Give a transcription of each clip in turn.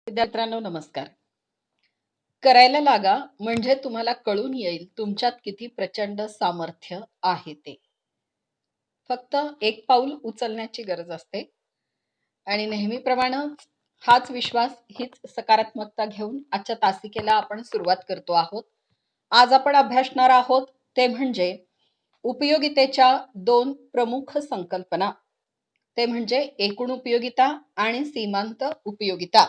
विद्यार्थ्यांनो नमस्कार. करायला लागा म्हणजे तुम्हाला कळून येईल तुमच्यात किती प्रचंड सामर्थ्य आहे ते. फक्त एक पाऊल उचलण्याची गरज असते आणि नेहमीप्रमाणे हाच विश्वास, हीच सकारात्मकता घेऊन आजच्या तासिकेला आपण सुरुवात करतो आहोत. आज आपण अभ्यासणार आहोत ते म्हणजे उपयोगितेच्या दोन प्रमुख संकल्पना. ते म्हणजे एकूण उपयोगिता आणि सीमांत उपयोगिता.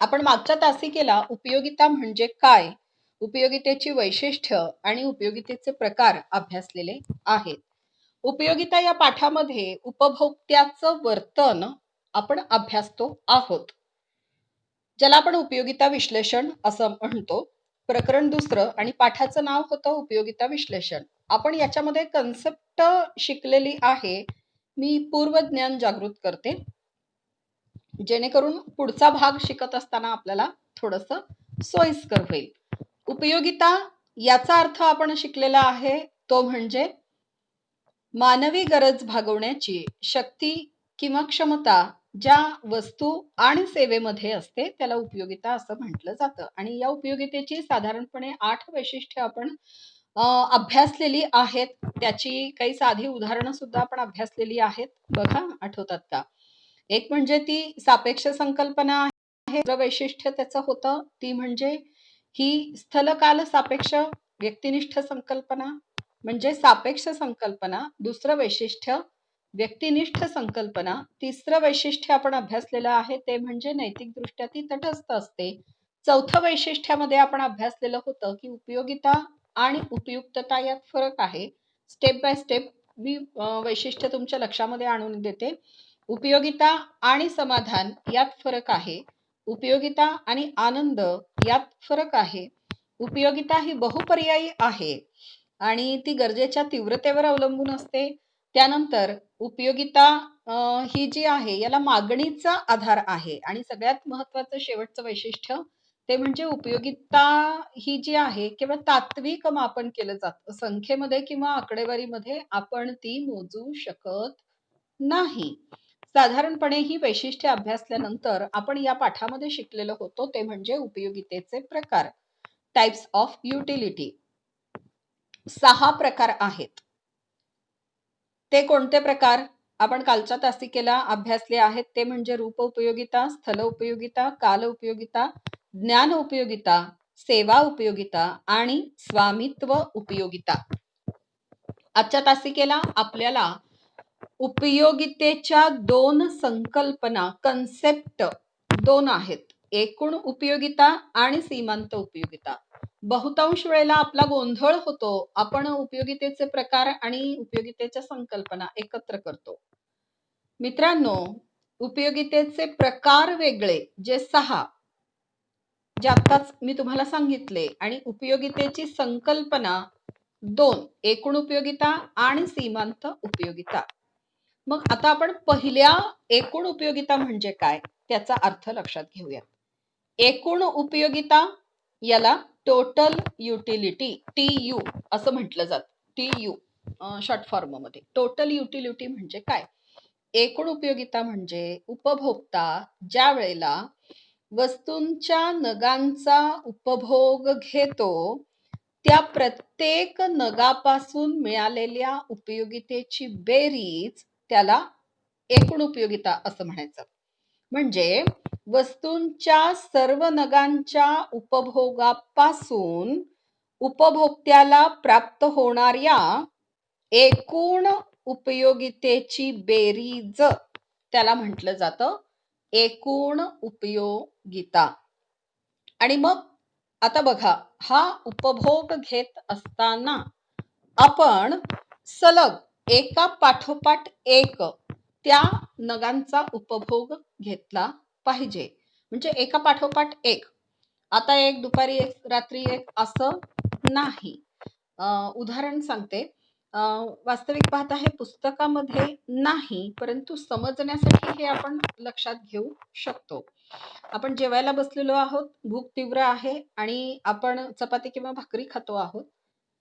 आपण मागच्या तासिकेला उपयोगिता म्हणजे काय, उपयोगितेची वैशिष्ट्य आणि उपयोगितेचे प्रकार अभ्यासलेले आहेत. उपयोगिता या पाठामध्ये उपभोक्त्याचं वर्तन आपण अभ्यासतो आहोत, ज्याला आपण उपयोगिता विश्लेषण असं म्हणतो. प्रकरण दुसरं आणि पाठाचं नाव होतं उपयोगिता विश्लेषण. आपण याच्यामध्ये कन्सेप्ट शिकलेली आहे. मी पूर्व ज्ञान जागृत करते जेणेकरून पुढचा भाग शिकत असताना आपल्याला थोडंसं सोयीस्कर होईल. उपयोगिता याचा अर्थ आपण शिकलेला आहे तो म्हणजे मानवी गरज भागवण्याची शक्ती किंवा क्षमता ज्या वस्तू आणि सेवेमध्ये असते त्याला उपयोगिता असं म्हटलं जातं. आणि या उपयोगितेची साधारणपणे 8 वैशिष्ट्ये आपण अभ्यासलेली आहेत. त्याची काही साधी उदाहरणं सुद्धा आपण अभ्यासलेली आहेत. बघा, आठवतात का? एक म्हणजे ती सापेक्ष संकल्पना आहे. दुसरं वैशिष्ट्य त्याचं होतं ती म्हणजे ही स्थलकाल सापेक्ष व्यक्तिनिष्ठ संकल्पना म्हणजे सापेक्ष संकल्पना. दुसरं वैशिष्ट्य व्यक्तिनिष्ठ संकल्पना. तिसरं वैशिष्ट्य आपण अभ्यासलेलं आहे ते म्हणजे नैतिकदृष्ट्या ती तटस्थ असते. चौथं वैशिष्ट्यामध्ये आपण अभ्यासलेलं होतं की उपयोगिता आणि उपयुक्तता यात फरक आहे. स्टेप बाय स्टेप मी वैशिष्ट्य तुमच्या लक्षामध्ये आणून देते. उपयोगिता आणि समाधान यात फरक आहे. उपयोगिता आणि आनंद यात फरक आहे. उपयोगिता ही बहुपर्यायी आहे आणि ती गरजेच्या तीव्रतेवर अवलंबून असते. त्यानंतर उपयोगिता ही जी आहे याला मागणीचा आधार आहे. आणि सगळ्यात महत्वाचं शेवटचं वैशिष्ट्य ते म्हणजे उपयोगिता ही जी आहे केवळ तात्विक मापन केलं जातं, संख्येमध्ये किंवा आकडेवारीमध्ये आपण ती मोजू शकत नाही. साधारणपणे ही वैशिष्ट्ये अभ्यासल्यानंतर आपण या पाठामध्ये शिकलेलो होतो ते म्हणजे उपयोगितेचे प्रकार, टाइप्स ऑफ युटिलिटी. 6 प्रकार आहेत. ते कोणते प्रकार आपण कालच्या तासिकेला अभ्यासले आहेत ते म्हणजे रूप उपयोगिता, स्थल उपयोगिता, काल उपयोगिता, ज्ञान उपयोगिता, सेवा उपयोगिता आणि स्वामित्व उपयोगिता. आजच्या तासिकेला आपल्याला उपयोगितेच्या दोन संकल्पना, कन्सेप्ट दोन आहेत, एकूण उपयोगिता आणि सीमांत उपयोगिता. बहुतांश वेळेला आपला गोंधळ होतो, आपण उपयोगितेचे प्रकार आणि उपयोगितेच्या संकल्पना एकत्र करतो. मित्रांनो, उपयोगितेचे प्रकार वेगळे जे 6 जे आत्ताच मी तुम्हाला सांगितले आणि उपयोगितेची संकल्पना 2, एकूण उपयोगिता आणि सीमांत उपयोगिता. मग आता आपण पहिल्या एकूण उपयोगिता म्हणजे काय त्याचा अर्थ लक्षात घेऊया. एकूण उपयोगिता याला टोटल युटिलिटी, TU असं म्हटलं जातं. TU शॉर्ट फॉर्म मध्ये. टोटल युटिलिटी म्हणजे काय? एकूण उपयोगिता म्हणजे उपभोक्ता ज्या वेळेला वस्तूंच्या नगांचा उपभोग घेतो त्या प्रत्येक नगापासून मिळालेल्या उपयोगितेची बेरीज त्याला एकूण उपयोगिता असं म्हणायचं. म्हणजे वस्तूंच्या सर्व नगांच्या उपभोगापासून उपभोक्त्याला प्राप्त होणाऱ्या एकूण उपयोगितेची बेरीज त्याला म्हटलं जातं एकूण उपयोगिता. आणि मग आता बघा, हा उपभोग घेत असताना आपण सलग एका पाठोपाठ एक त्या नगांचा उपभोग घेतला पाहिजे. म्हणजे एका पाठोपाठ एक, आता एक, दुपारी एक, रात्री एक असं नाही. उदाहरण सांगते. वास्तविक पाहता हे पुस्तकामध्ये नाही, परंतु समजण्यासाठी हे आपण लक्षात घेऊ शकतो. आपण जेवायला बसलेलो आहोत, भूक तीव्र आहे आणि आपण चपाती किंवा भाकरी खातो आहोत.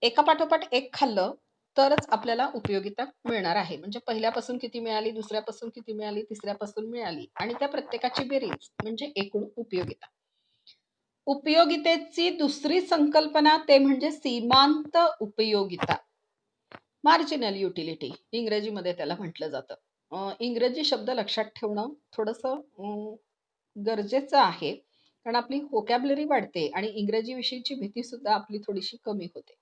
एका पाठोपाठ एक खाल्लं तरच आपल्याला उपयोगिता मिळणार आहे. म्हणजे पहिल्यापासून किती मिळाली, दुसऱ्यापासून किती मिळाली, तिसऱ्यापासून मिळाली आणि त्या प्रत्येकाची बेरीज म्हणजे एकूण उपयोगिता. उपयोगितेची दुसरी संकल्पना ते म्हणजे सीमांत उपयोगिता. मार्जिनल युटिलिटी इंग्रजीमध्ये त्याला म्हटलं जातं. इंग्रजी शब्द लक्षात ठेवणं थोडंसं गरजेचं आहे, कारण आपली व्होकॅब्युलरी वाढते आणि इंग्रजी विषयीची भीती सुद्धा आपली थोडीशी कमी होते.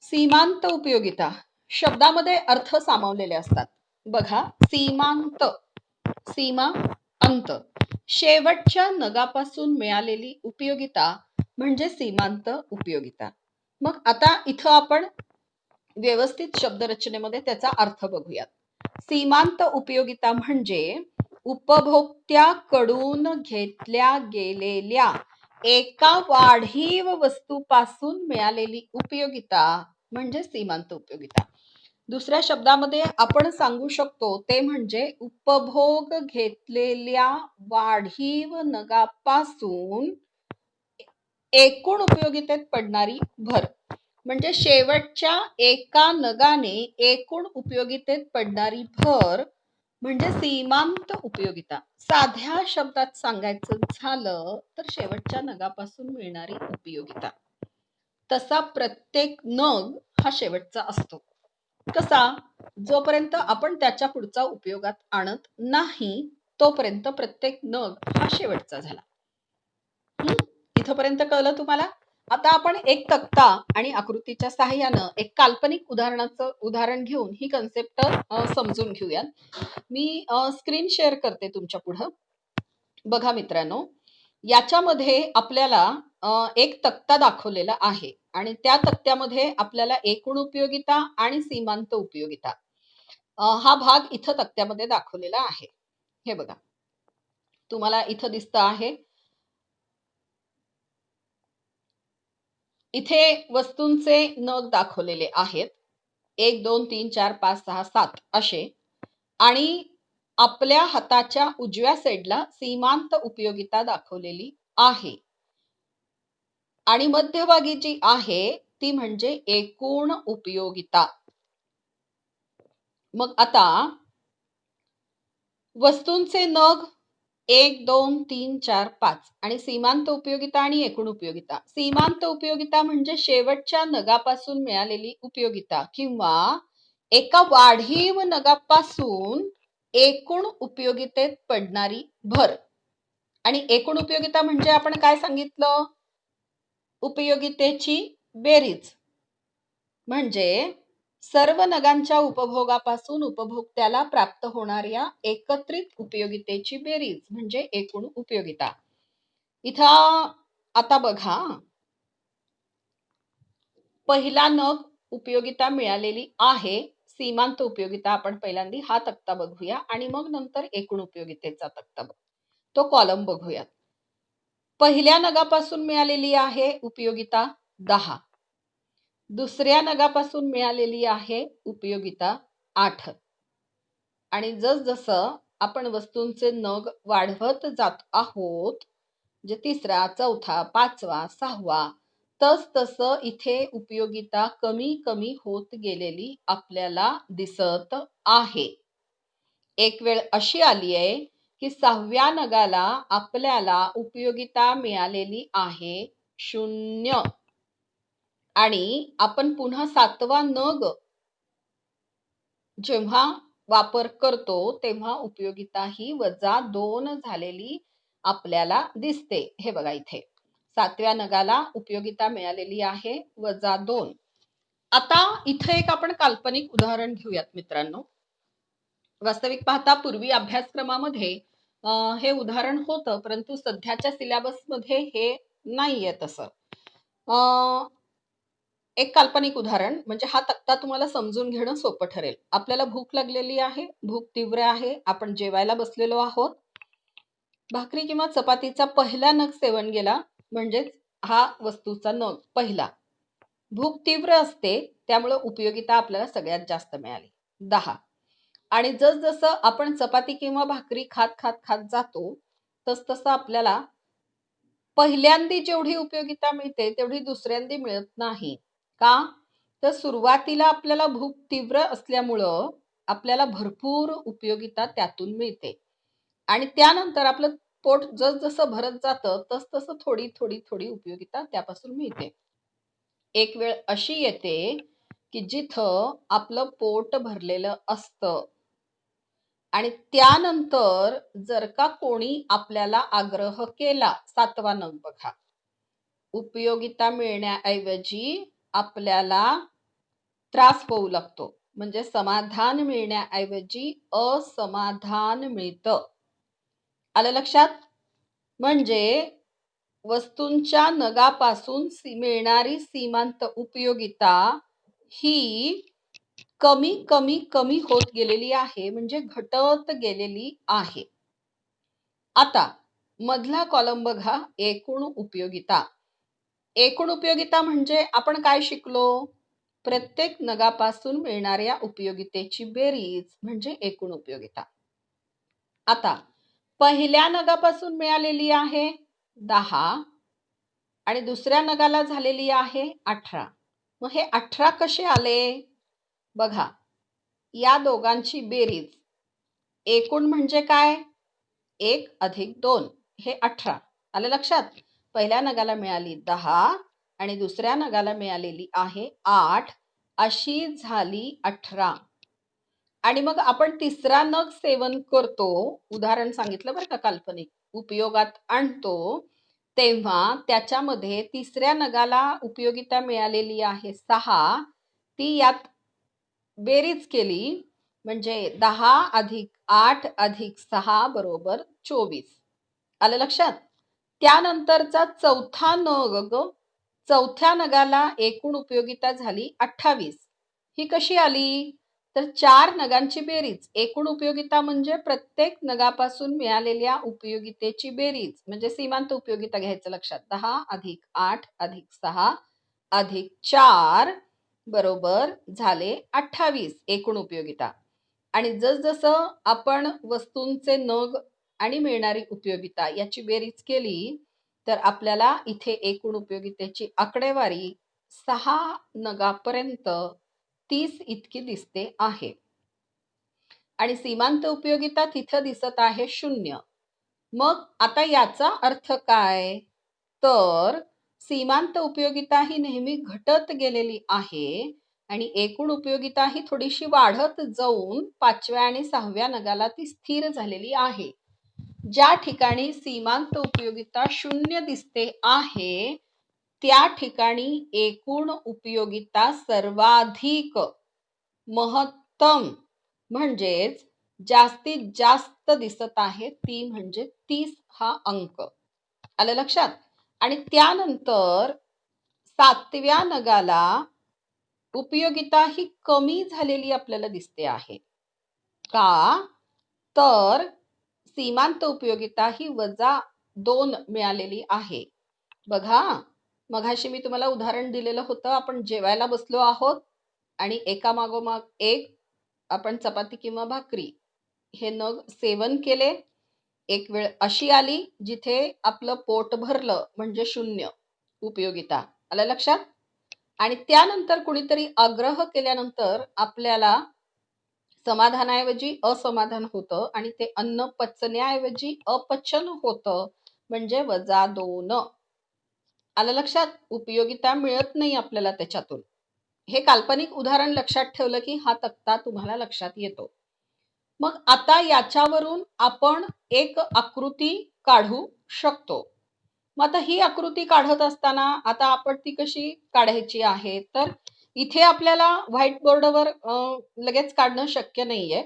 सीमांत उपयोगिता शब्दामध्ये अर्थ सामावलेले असतात. बघा, सीमांत, सीमा, अंत, शेवटच्या नगापासून मिळालेली उपयोगिता म्हणजे सीमांत उपयोगिता. मग आता इथं आपण व्यवस्थित शब्दरचनेमध्ये त्याचा अर्थ बघूयात. सीमांत उपयोगिता म्हणजे उपभोक्त्याकडून घेतल्या गेलेल्या एका वाढीव वस्तूपासून मिळालेली उपयोगिता म्हणजे सीमांत उपयोगिता. दुसऱ्या शब्दामध्ये आपण सांगू शकतो ते म्हणजे उपभोग घेतलेल्या वाढीव नगापासून एकूण उपयोगितेत पडणारी भर. म्हणजे शेवटच्या एका नगाने एकूण उपयोगितेत पडणारी भर म्हणजे सीमांत उपयोगिता. साध्या शब्दात सांगायचं झालं तर शेवटच्या नगापासून मिळणारी उपयोगिता. तसा प्रत्येक नग हा शेवटचा असतो. कसा? जोपर्यंत आपण त्याच्या पुढचा उपयोगात आणत नाही तोपर्यंत प्रत्येक नग हा शेवटचा झाला. इथपर्यंत कळलं तुम्हाला? आता आपण एक तक्ता आणि आकृतीच्या सहाय्यानं एक काल्पनिक उदाहरण घेऊन ही कन्सेप्ट समजून घेऊया. मी स्क्रीन शेअर करते तुमच्या पुढं. बघा मित्रांनो, याच्यामध्ये आपल्याला एक तक्ता दाखवलेला आहे आणि त्या तक्त्यामध्ये आपल्याला एकूण उपयोगिता आणि सीमांत उपयोगिता हा भाग इथं तक्त्यामध्ये दाखवलेला आहे. हे बघा, तुम्हाला इथं दिसतं आहे. इथे वस्तूंचे नग दाखवलेले आहेत, 1 2 3 4 5 6 7 असे, आणि आपल्या हाताच्या उजव्या साईडला सीमांत उपयोगिता दाखवलेली आहे आणि मध्यभागी जी आहे ती म्हणजे एकूण उपयोगिता. मग आता वस्तूंचे नग 1 2 3 4 5 आणि सीमांत उपयोगिता आणि एकूण उपयोगिता. सीमांत उपयोगिता म्हणजे शेवटच्या नगापासून मिळालेली उपयोगिता किंवा एका वाढीव नगापासून एकूण उपयोगितेत पडणारी भर. आणि एकूण उपयोगिता म्हणजे आपण काय सांगितलं? उपयोगितेची बेरीज. म्हणजे सर्व नगांच्या उपभोगापासून उपभोक्त्याला प्राप्त होणाऱ्या एकत्रित उपयोगितेची बेरीज म्हणजे एकूण उपयोगिता. इथं आता बघा, पहिला नग उपयोगिता मिळालेली आहे, सीमांत उपयोगिता आपण पहिल्यांदा हा तक्ता बघूया आणि मग नंतर एकूण उपयोगितेचा तक्ता तो कॉलम बघूया. पहिल्या नगापासून मिळालेली आहे उपयोगिता 10. दुसऱ्या नगापासून मिळालेली आहे उपयोगिता 8. आणि जसजसं आपण वस्तूंचे नग वाढवत जात आहोत, म्हणजे तिसरा, चौथा, पाचवा, सहावा, तसतसं इथे उपयोगिता कमी कमी होत गेलेली आपल्याला दिसत आहे. एक वेळ अशी आली आहे की 6व्या नगाला आपल्याला उपयोगिता मिळालेली आहे 0 आणि आपण पुन्हा 7वा नग जेव्हा वापर करतो तेव्हा उपयोगिता ही -2 झालेली आपल्याला दिसते. हे बघा, इथे 7व्या नगाला उपयोगिता मिळालेली आहे -2. आता इथे एक आपण काल्पनिक उदाहरण घेऊयात मित्रांनो. वास्तविक पाहता पूर्वी अभ्यासक्रमामध्ये हे उदाहरण होतं, परंतु सध्याच्या सिलेबसमध्ये हे नाहीये तसं. एक काल्पनिक उदाहरण म्हणजे हा तक्ता तुम्हाला समजून घेणं सोपं ठरेल. आपल्याला भूक लागलेली आहे, भूक तीव्र आहे, आपण जेवायला बसलेलो आहोत. भाकरी किंवा चपातीचा पहिला नग सेवन गेला म्हणजेच हा वस्तूचा नग पहिला. भूक तीव्र असते त्यामुळे उपयोगिता आपल्याला सगळ्यात जास्त मिळाली 10. आणि जसजसं आपण चपाती किंवा भाकरी खात खात खात जातो तसतसं आपल्याला पहिल्यांदी जेवढी उपयोगिता मिळते तेवढी दुसऱ्यांदी मिळत नाही. का? तर सुरुवातीला आपल्याला भूक तीव्र असल्यामुळं आपल्याला भरपूर उपयोगिता त्यातून मिळते आणि त्यानंतर आपलं पोट जसजसं भरत जातं तसतसं थोडी थोडी थोडी उपयोगिता त्यापासून मिळते. एक वेळ अशी येते की जिथं आपलं पोट भरलेलं असतं आणि त्यानंतर जर का कोणी आपल्याला आग्रह केला, 7वा नग बघा, उपयोगिता मिळण्याऐवजी आपल्याला त्रास होऊ लागतो. म्हणजे समाधान मिळण्याऐवजी असमाधान मिळतं. आलं लक्षात? म्हणजे वस्तूंच्या नगापासून मिळणारी सीमांत उपयोगिता ही कमी कमी कमी होत गेलेली आहे, म्हणजे घटत गेलेली आहे. आता मधला कॉलम बघा, एकूण उपयोगिता. एकूण उपयोगिता म्हणजे आपण काय शिकलो? प्रत्येक नगापासून मिळणाऱ्या उपयोगितेची बेरीज म्हणजे एकूण उपयोगिता. आता पहिल्या नगापासून मिळालेली आहे 10 आणि दुसऱ्या नगाला झालेली आहे 18. मग हे 18 कसे आले? बघा, या दोघांची बेरीज एकूण म्हणजे काय? 1 अधिक 2 हे 18. आलं लक्षात? पहिल्या नगाला मिळाली 10 आणि दुसऱ्या नगाला मिळालेली आहे 8, अशी झाली 18. आणि मग आपण तिसरा नग सेवन करतो, उदाहरण सांगितलं बरं का काल्पनिक, उपयोगात आणतो, तेव्हा त्याच्यामध्ये तिसऱ्या नगाला उपयोगिता मिळालेली आहे 6, ती यात बेरीज केली म्हणजे 10 अधिक 8 अधिक 6 बरोबर 24. आलं लक्षात? त्यानंतरचा चौथा नग, चौथ्या नगाला एकूण उपयोगिता झाली 28. ही कशी आली? तर 4 नगांची बेरीज. एकूण उपयोगिता म्हणजे प्रत्येक नगापासून मिळालेल्या उपयोगितेची बेरीज, म्हणजे सीमांत उपयोगिता घ्यायचं लक्षात. 10 अधिक 8 अधिक 6 अधिक 4 बरोबर झाले 28 एकूण उपयोगिता. आणि जसजसं आपण वस्तूंचे नग आणि मिळणारी उपयोगिता याची बेरीज केली तर आपल्याला इथे एकूण उपयोगितेची आकडेवारी 6 नगापर्यंत 30 इतकी दिसते आहे. आणि सीमांत उपयोगिता तिथं दिसत आहे 0. मग आता याचा अर्थ काय? तर सीमांत उपयोगिता ही नेहमी घटत गेलेली आहे आणि एकूण उपयोगिता ही थोडीशी वाढत जाऊन 5व्या आणि 6व्या नगाला ती स्थिर झालेली आहे. ज्या ठिकाणी सीमांत उपयोगिता 0 दिसते आहे त्या ठिकाणी एकूण उपयोगिता सर्वाधिक महत्तम म्हणजेच जास्तीत जास्त दिसत आहे, ती म्हणजे 30 हा अंक. आलं लक्षात? आणि त्यानंतर 7व्या नगाला उपयोगिता ही कमी झालेली आपल्याला दिसते आहे. का? तर सीमांत उपयोगिता ही -2 मिळालेली आहे. बघा, मघाशी मी तुम्हाला उदाहरण दिलेलं होतं, आपण जेवायला बसलो आहोत आणि एका मागोमाग एक आपण चपाती किंवा भाकरी हे नग सेवन केले. एक वेळ अशी आली जिथे आपलं पोट भरलं म्हणजे 0 उपयोगिता. आलं लक्षात? आणि त्यानंतर कुणीतरी आग्रह केल्यानंतर आपल्याला समाधानाऐवजी असमाधान होतं आणि ते अन्न पचण्याऐवजी अपचन होतं म्हणजे -2. आलं लक्षात? उपयोगिता मिळत नाही आपल्याला त्याच्यातून. हे काल्पनिक उदाहरण लक्षात ठेवलं की हा तक्ता तुम्हाला लक्षात येतो. मग आता याच्यावरून आपण एक आकृती काढू शकतो. मग आता ही आकृती काढत असताना आता आपण ती कशी काढायची आहे? तर इथे आपल्याला व्हाईट बोर्डवर लगेच काढणं शक्य नाहीये.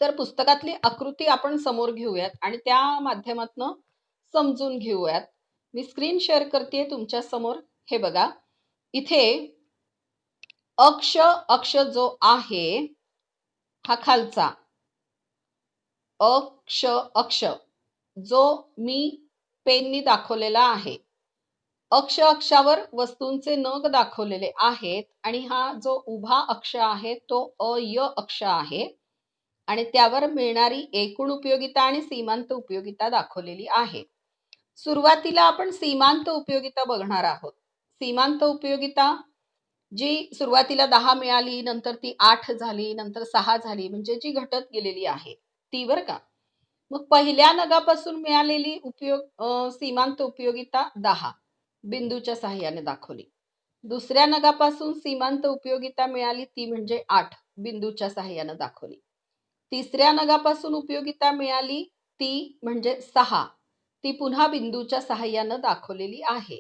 तर पुस्तकातली आकृती आपण समोर घेऊयात आणि त्या माध्यमातून समजून घेऊयात. मी स्क्रीन शेअर करते तुमच्या समोर. हे बघा, इथे अक्ष जो आहे हा खालचा अक्ष जो मी पेननी दाखवलेला आहे. अक्षावर वस्तूंचे नग दाखवलेले आहेत आणि हा जो उभा अक्ष आहे तो अय अक्ष आहे आणि त्यावर मिळणारी एकूण उपयोगिता आणि सीमांत उपयोगिता दाखवलेली आहे. सुरुवातीला आपण सीमांत उपयोगिता बघणार आहोत. सीमांत उपयोगिता जी सुरुवातीला 10 मिळाली, नंतर ती 8 झाली, नंतर 6 झाली, म्हणजे जी घटत गेलेली आहे ती, बरं का. मग पहिल्या नगापासून मिळालेली सीमांत उपयोगिता 10 बिंदूच्या साहाय्याने दाखवली. दुसऱ्या नगापासून सीमांत उपयोगिता मिळाली ती म्हणजे 8 बिंदूच्या साहाय्याने दाखवली. तिसऱ्या नगापासून उपयोगिता मिळाली ती म्हणजे 6, ती पुन्हा बिंदूच्या साहाय्याने दाखवलेली आहे.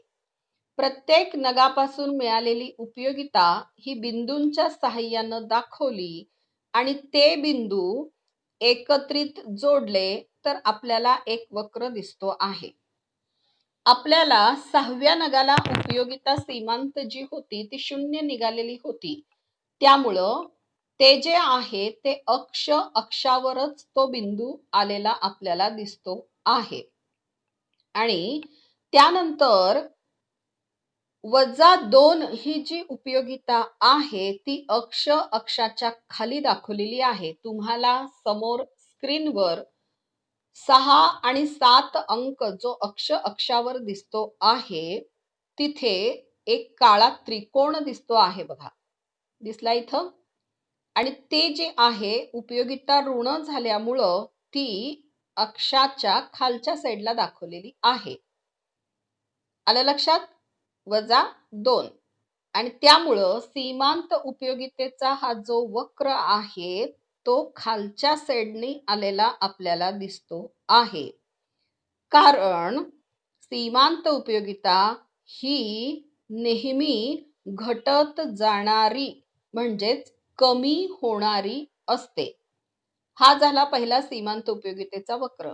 प्रत्येक नगापासून मिळालेली उपयोगिता ही बिंदूंच्या साहाय्याने दाखवली आणि ते बिंदू एकत्रित जोडले तर आपल्याला एक वक्र दिसतो आहे. आपल्याला 6व्या नगाला उपयोगिता सीमांत जी होती ती 0 निघालेली होती. त्यामुळं ते जे आहे ते अक्षावरच तो बिंदू आलेला आपल्याला दिसतो आहे. आणि त्यानंतर -2 ही जी उपयोगिता आहे ती अक्षाच्या खाली दाखवलेली आहे. तुम्हाला समोर स्क्रीनवर 6 आणि 7 अंक जो अक्षावर दिसतो आहे, तिथे एक काळा त्रिकोण दिसतो आहे बघा. दिसला इथं? आणि ते जे आहे उपयोगिता ऋण झाल्यामुळं ती अक्षाच्या खालच्या साईडला दाखवलेली आहे. आलं लक्षात? -2 आणि त्यामुळं सीमांत उपयोगितेचा हा जो वक्र आहे तो खालच्या साईडने आलेला आपल्याला दिसतो आहे. कारण सीमांत उपयोगिता ही नेहमी घटत जाणारी म्हणजेच कमी होणारी असते. हा झाला पहिला सीमांत उपयोगितेचा वक्र.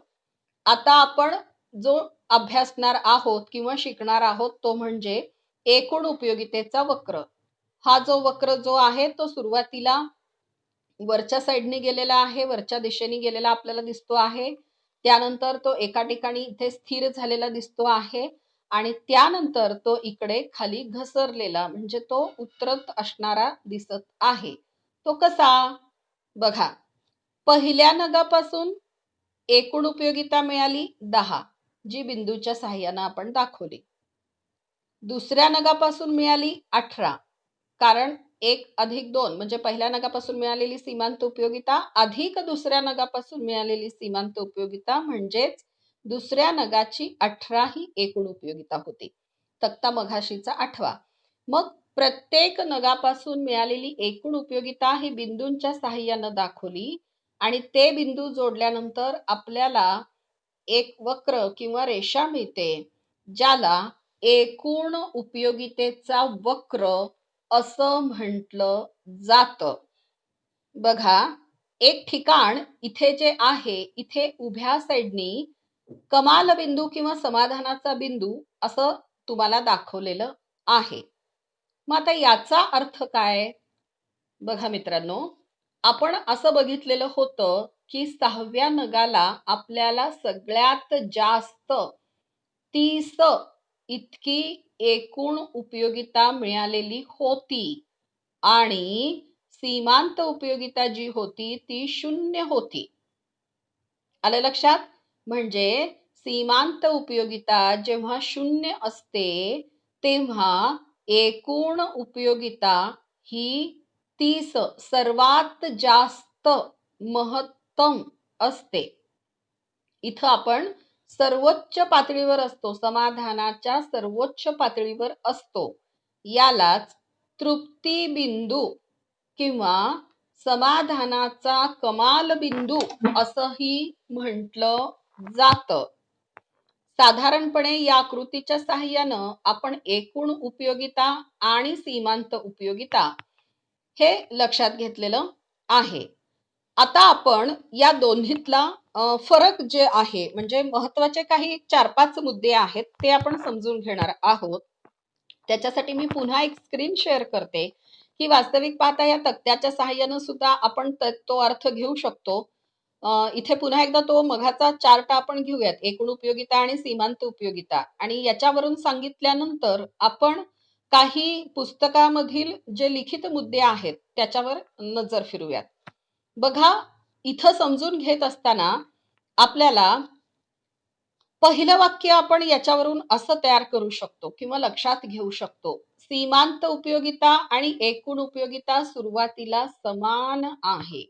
आता आपण जो अभ्यासणार आहोत किंवा शिकणार आहोत तो म्हणजे एकूण उपयोगितेचा वक्र. हा जो वक्र जो आहे तो सुरुवातीला वरच्या साईडने गेलेला आहे, वरच्या दिशेने गेलेला आपल्याला दिसतो आहे. त्यानंतर तो एका ठिकाणी इथे स्थिर झालेला दिसतो आहे आणि त्यानंतर तो इकडे खाली घसरलेला म्हणजे तो उतरत असणारा दिसत आहे. तो कसा? बघा, पहिल्या नगापासून एकूण उपयोगिता मिळाली 10 जी बिंदूच्या साहाय्याने आपण दाखवली. दुसऱ्या नगापासून मिळाली 18 कारण 1 अधिक 2 म्हणजे पहिल्या नगापासून मिळालेली सीमांत उपयोगिता अधिक दुसऱ्या नगापासून मिळालेली सीमांत उपयोगिता म्हणजेच दुसऱ्या नगाची 18 ही एकूण उपयोगिता होती. तक्ता मघाशीचा 8वा. मग प्रत्येक नगापासून मिळालेली एकूण उपयोगिता ही बिंदूंच्या साहाय्याने दाखवली आणि ते बिंदू जोडल्यानंतर आपल्याला एक वक्र किंवा रेषा मिळते ज्याला एकूण उपयोगितेचा वक्र असं म्हटलं जातं. बघा, एक ठिकाण इथे जे आहे इथे उभ्या साईडनी कमाल बिंदू किंवा समाधानाचा बिंदू असं तुम्हाला दाखवलेलं आहे. मग आता याचा अर्थ काय? बघा मित्रांनो, आपण असं बघितलेलं होतं की 6व्या नगाला आपल्याला सगळ्यात जास्त 30 इतकी एकूण उपयोगिता मिळालेली होती आणि सीमांत उपयोगिता जी होती ती 0 होती. आलं लक्षात? म्हणजे सीमांत उपयोगिता जेव्हा 0 असते तेव्हा एकूण उपयोगिता ही 30 सर्वात जास्त महत्तम असते. इथं आपण सर्वोच्च पातळीवर असतो, समाधानाच्या सर्वोच्च पातळीवर असतो. यालाच तृप्ती बिंदू किंवा समाधानाचा कमाल बिंदू असंही म्हटलं जातं. साधारणपणे या आकृतीच्या साहाय्यानं आपण एकूण उपयोगिता आणि सीमांत उपयोगिता हे लक्षात घेतलेलं आहे. आता आपण या दोन्हीतला फरक जे आहे म्हणजे महत्वाचे काही 4-5 मुद्दे आहेत ते आपण समजून घेणार आहोत. त्याच्यासाठी मी पुन्हा एक स्क्रीन शेअर करते की वास्तविक पाहता या तक्त्याच्या साहाय्याने सुद्धा आपण तो अर्थ घेऊ शकतो. इथे पुन्हा एकदा तो मघाचा चार्ट आपण घेऊयात, एकूण उपयोगिता आणि सीमांत उपयोगिता, आणि याच्यावरून सांगितल्यानंतर आपण काही पुस्तकामधील जे लिखित मुद्दे आहेत त्याच्यावर नजर फिरूयात. बघा, इथं समजून घेत असताना आपल्याला पहिलं वाक्य आपण याच्यावरून असं तयार करू शकतो किंवा लक्षात घेऊ शकतो. सीमांत उपयोगिता आणि एकूण उपयोगिता सुरुवातीला समान आहे.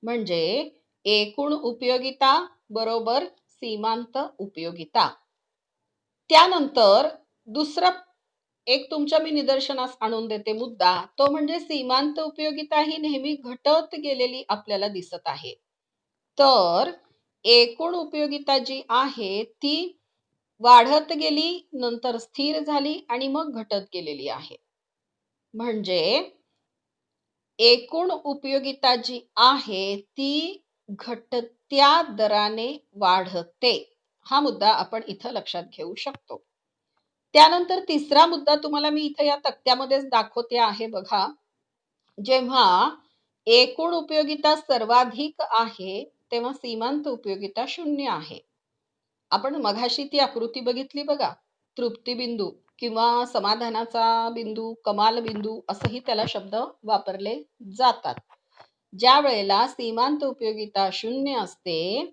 म्हणजे एकूण उपयोगिता बरोबर सीमांत उपयोगिता. त्यानंतर दुसरं एक तुमच्या मी निदर्शनास आणून देते मुद्दा, तो म्हणजे सीमांत उपयोगिता ही नेहमी घटत गेलेली आपल्याला दिसत आहे. तर एकूण उपयोगिता जी आहे ती वाढत गेली, नंतर स्थिर झाली आणि मग घटत गेलेली आहे. म्हणजे एकूण उपयोगिता जी आहे ती घटत्या दराने वाढते. हा मुद्दा आपण इथं लक्षात घेऊ शकतो. त्यानंतर तिसरा मुद्दा तुम्हाला मी इथे या तक्त्यामध्येच दाखवते आहे बघा. जेव्हा एकूण उपयोगिता सर्वाधिक आहे तेव्हा सीमांत उपयोगिता 0 आहे. आपण मघाशी ती आकृती बघितली बघा, तृप्तिबिंदू किंवा समाधानाचा बिंदू, कमाल बिंदू असंही त्याला शब्द वापरले जातात. ज्या वेळेला सीमांत उपयोगिता 0 असते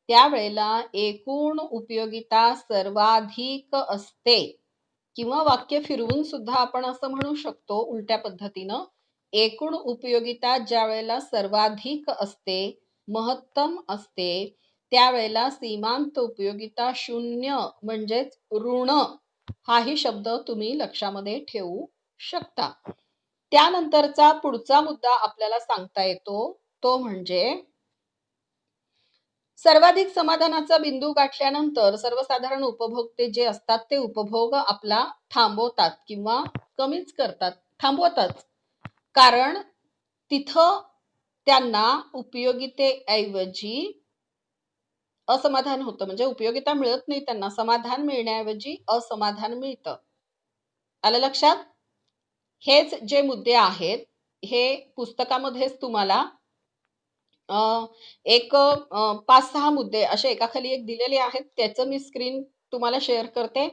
त्यावेळेला एकूण उपयोगिता सर्वाधिक असते. किंवा वाक्य फिरवून सुद्धा आपण असं म्हणू शकतो उलट्या पद्धतीनं, एकूण उपयोगिता ज्या वेळेला सर्वाधिक असते, महत्तम असते, त्यावेळेला सीमांत उपयोगिता 0 म्हणजेच ऋण हाही शब्द तुम्ही लक्षामध्ये ठेवू शकता. त्यानंतरचा पुढचा मुद्दा आपल्याला सांगता येतो तो म्हणजे सर्वाधिक समाधानाचा बिंदू गाठल्यानंतर सर्वसाधारण उपभोक्ते जे असतात ते उपभोग आपला थांबवतात किंवा कमीच करतात, थांबवतात. कारण तिथं त्यांना उपयोगितेऐवजी असमाधान होतं. म्हणजे उपयोगिता मिळत नाही त्यांना, समाधान मिळण्याऐवजी असमाधान मिळतं. आलं लक्षात? हेच जे मुद्दे आहेत हे पुस्तकामध्येच तुम्हाला एक 5-6 मुद्दे असे एकाखाली एक दिलेले आहेत. त्याचं मी स्क्रीन तुम्हाला शेअर करते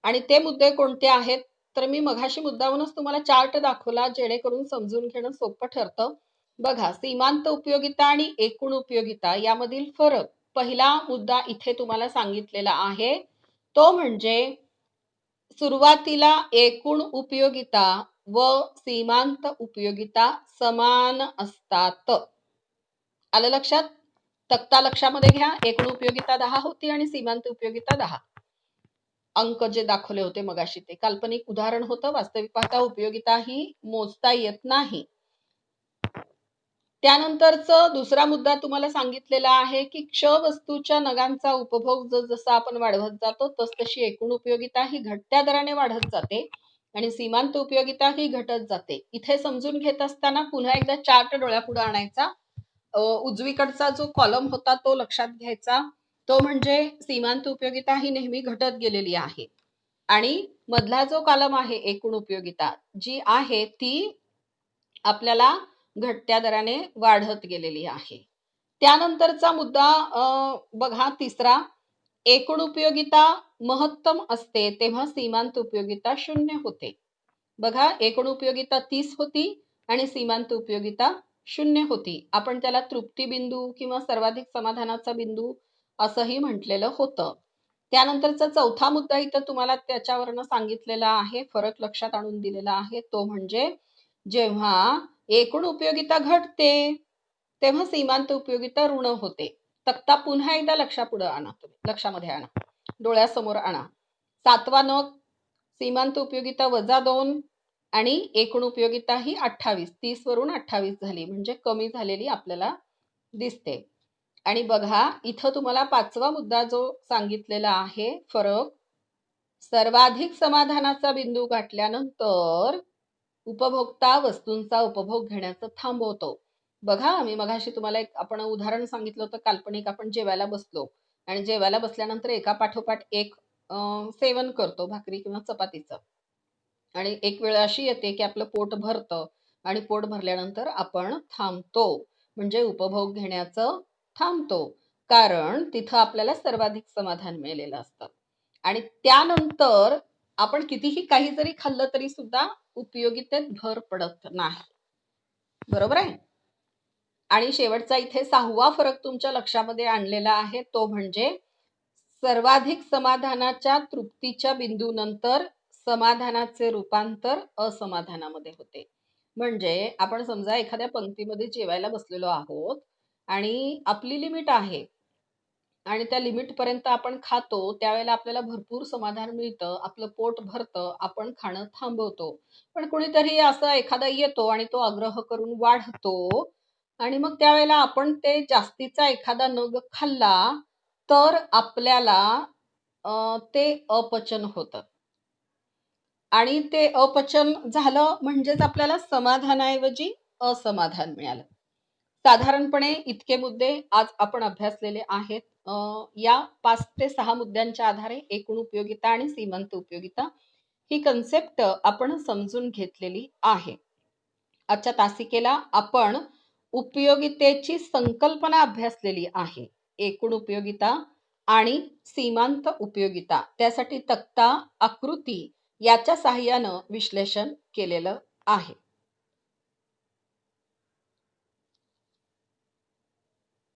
आणि ते मुद्दे कोणते आहेत तर मी मघाशी मुद्दामूनच तुम्हाला चार्ट दाखवला जेणेकरून समजून घेणं सोपं ठरतं. बघा, सीमांत उपयोगिता आणि एकूण उपयोगिता यामधील फरक. पहिला मुद्दा इथे तुम्हाला सांगितलेला आहे तो म्हणजे सुरुवातीला एकूण उपयोगिता व सीमांत उपयोगिता समान असतात. आलं लक्षात? तक्ता लक्षामध्ये घ्या. एकूण उपयोगिता 10 होती आणि सीमांत उपयोगिता 10. अंक जे दाखवले होते मगाशी ते काल्पनिक उदाहरण होतं. वास्तविक पाहता उपयोगिता ही मोजता येत नाही. त्यानंतरचं दुसरा मुद्दा तुम्हाला सांगितलेला आहे की क्ष वस्तूच्या नगांचा उपभोग जसा आपण वाढवत जातो तशी एकूण उपयोगिता ही घटत्या दराने वाढत जाते आणि सीमांत उपयोगिता ही घटत जाते. इथे समजून घेत असताना पुन्हा एकदा चार्ट डोळ्यापुढे आणायचा. उजवीकडचा जो कॉलम होता तो लक्षात घ्यायचा. तो म्हणजे सीमांत उपयोगिता ही नेहमी घटत गेलेली आहे आणि मधला जो कॉलम आहे एकूण उपयोगिता जी आहे ती आपल्याला घटत्या दराने वाढत गेलेली आहे. त्यानंतरचा मुद्दा बघा तिसरा, एकूण उपयोगिता महत्तम असते तेव्हा सीमांत उपयोगिता 0 होते. बघा, एकूण उपयोगिता 30 होती आणि सीमांत उपयोगिता 0 होती. आपण त्याला तृप्ती बिंदू किंवा सर्वाधिक समाधानाचा बिंदू असंही म्हटलेलं होतं. त्यानंतरचा चौथा मुद्दा इथं तुम्हाला त्याच्यावरनं सांगितलेला आहे, फरक लक्षात आणून दिलेला आहे, तो म्हणजे जेव्हा एकूण उपयोगिता घटते तेव्हा सीमांत उपयोगिता ऋण होते. तक्ता पुन्हा एकदा लक्षापुढे आणा, तुम्ही लक्षामध्ये आणा, डोळ्यासमोर आणा. 7वा नग, सीमांत उपयोगिता -2 आणि एकूण उपयोगिता ही 28, 30 वरून 28 झाली म्हणजे कमी झालेली आपल्याला दिसते. आणि बघा इथं तुम्हाला 5वा मुद्दा जो सांगितलेला आहे फरक, सर्वाधिक समाधानाचा बिंदू गाठल्यानंतर उपभोक्ता वस्तूंचा उपभोग घेण्याचं थांबवतो. बघा, मी मगाशी तुम्हाला एक आपण उदाहरण सांगितलं होतं काल्पनिक. आपण जेवायला बसलो आणि जेवायला बसल्यानंतर एका पाठोपाठ एक सेवन करतो भाकरी किंवा चपातीचं आणि एक वेळ अशी येते की आपलं पोट भरतं आणि पोट भरल्यानंतर आपण थांबतो म्हणजे उपभोग घेण्याचं थांबतो. कारण तिथं आपल्याला सर्वाधिक समाधान मिळालेलं असतं आणि त्यानंतर आपण कितीही काही जरी खाल्लं तरी सुद्धा उपयोगितेत भर पडत नाही. बरोबर आहे? आणि शेवटचा इथे 6वा फरक तुमच्या लक्षामध्ये आणलेला आहे तो म्हणजे सर्वाधिक समाधानाच्या तृप्तीच्या बिंदूनंतर समाधानाचे रूपांतर असमाधानामध्ये होते. म्हणजे आपण समजा एखाद्या पंक्तीमध्ये जेवायला बसलेलो आहोत आणि आपली लिमिट आहे आणि त्या लिमिटपर्यंत आपण खातो, त्यावेळेला आपल्याला भरपूर समाधान मिळतं, आपलं पोट भरतं, आपण खाणं थांबवतो. पण कोणीतरी असा एखादा येतो आणि तो आग्रह करून वाढतो आणि मग त्यावेळेला आपण ते जास्तीचा एखादा नग खाल्ला, तर आपल्याला ते अपचन होतं. आणि ते अपचन झालं म्हणजेच आपल्याला समाधानाऐवजी असमाधान मिळालं. साधारणपणे इतके मुद्दे आज आपण अभ्यासलेले आहेत. या 5 ते 6 मुद्द्यांच्या आधारे एकूण उपयोगिता आणि सीमांत उपयोगिता ही कन्सेप्ट आपण समजून घेतलेली आहे. आजच्या तासिकेला आपण उपयोगितेची संकल्पना अभ्यासलेली आहे. एकूण उपयोगिता आणि सीमांत उपयोगिता त्यासाठी तक्ता, आकृती याच्या साहाय्यानं विश्लेषण केलेलं आहे.